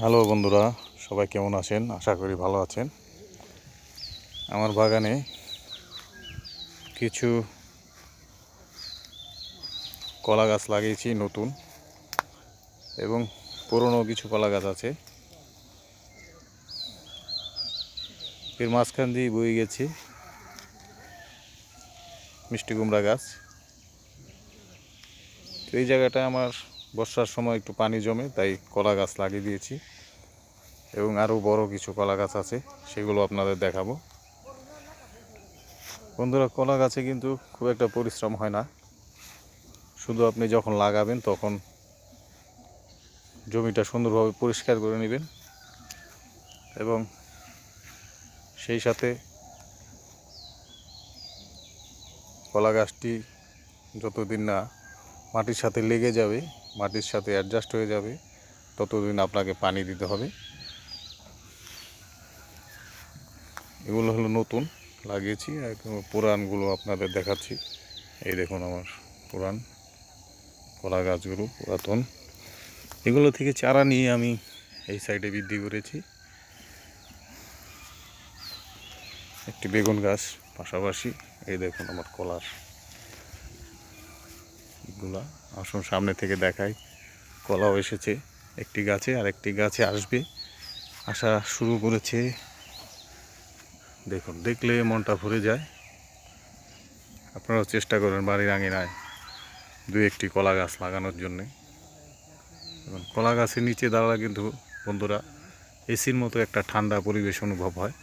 Hello বন্ধুরা, সবাই কেমন আছেন? আশা করি ভালো আছেন। আমার বাগানে কিছু কলা গাছ লাগিয়েছি নতুন, এবং পুরনো কিছু কলা গাছ আছে। এর মাঝখান দিয়ে বয়ে গেছে মিষ্টি কুমড়া গাছ। তো এই জায়গাটা আমার বর্ষার সময় একটু পানি জমে, তাই কলা গাছ লাগিয়ে দিয়েছি। এবং আরও বড় কিছু কলা গাছ আছে, সেগুলো আপনাদের দেখাবো। বন্ধুরা, কলা গাছে কিন্তু খুব একটা পরিশ্রম হয় না। শুধু আপনি যখন লাগাবেন তখন জমিটা সুন্দরভাবে পরিষ্কার করে নেবেন, এবং সেই সাথে কলা গাছটি যতদিন না মাটির সাথে লেগে যাবে, মাটির সাথে অ্যাডজাস্ট হয়ে যাবে, ততদিন আপনাকে পানি দিতে হবে। এগুলো হলো নতুন লাগিয়েছি, আর পুরানগুলো আপনাদের দেখাচ্ছি। এই দেখুন আমার পুরান কলা গাছগুলো পুরাতন। এগুলো থেকে চারা নিয়ে আমি এই সাইডে বৃদ্ধি করেছি। একটি বেগুন গাছ পাশাপাশি। এই দেখুন আমার কলার এগুলা। আসুন সামনে থেকে দেখাই। কলাও এসেছে একটি গাছে, আর একটি গাছে আসবে, আসা শুরু করেছে। দেখুন, দেখলে মনটা ভরে যায়। আপনারাও চেষ্টা করেন বাড়ির আঙিনায় দু একটি কলা গাছ লাগানোর জন্যে। এবং কলা গাছের নিচে দাঁড়ালে কিন্তু বন্ধুরা এসির মতো একটা ঠান্ডা পরিবেশ অনুভব হয়।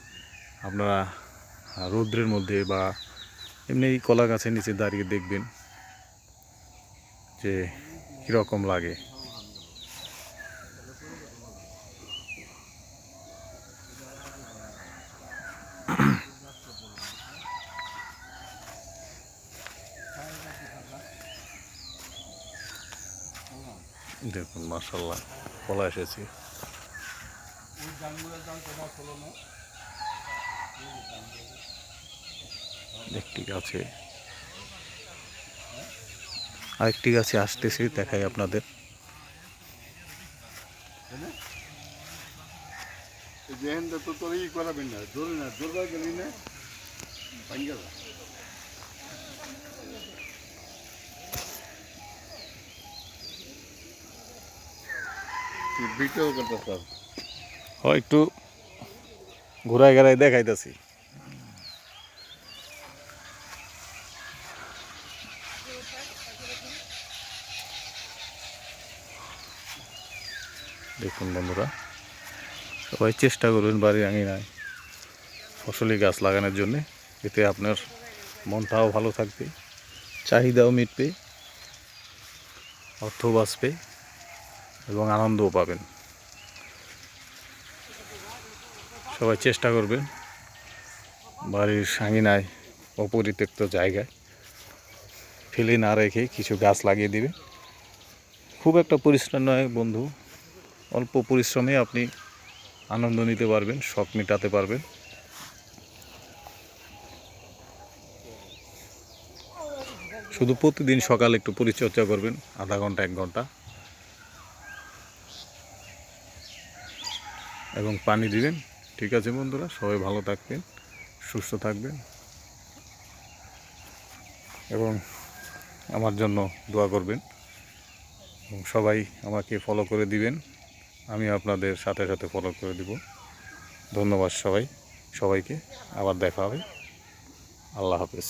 আপনারা রৌদ্রের মধ্যে বা এমনি কলা গাছের নিচে দাঁড়িয়ে দেখবেন যে কীরকম লাগে। দেখুন মাশাআল্লাহ কলা এসেছে। একটি গাছে, আরেকটি গাছে আসতেছে, দেখাই আপনাদের। একটু ঘুরাই ঘুরাই দেখাইতেছি। দেখুন বন্ধুরা, সবাই চেষ্টা করবেন বাড়ির আঙিনায় ফসলি গাছ লাগানোর জন্য। এতে আপনার মনটাও ভালো থাকবে, চাহিদাও মিটবে, অর্থ বাঁচবে, এবং আনন্দও পাবেন। সবাই চেষ্টা করবেন বাড়ির আঙিনায় অপরিত্যক্ত জায়গায় ফেলে না রেখে কিছু গাছ লাগিয়ে দিবে। খুব একটা পরিশ্রম নয় বন্ধু, অল্প পরিশ্রমে আপনি আনন্দ নিতে পারবেন, শখ মেটাতে পারবেন। শুধু প্রতিদিন সকালে একটু পরিচর্যা করবেন, আধা ঘন্টা 1 ঘন্টা, এবং পানি দিবেন। ঠিক আছে বন্ধুরা, সবাই ভালো থাকবেন, সুস্থ থাকবেন, এবং আমার জন্য দোয়া করবেন। এবং সবাই আমাকে ফলো করে দিবেন, আমি আপনাদের সাথে সাথে ফলো করে দিব। ধন্যবাদ সবাইকে। আবার দেখা হবে। আল্লাহ হাফেজ।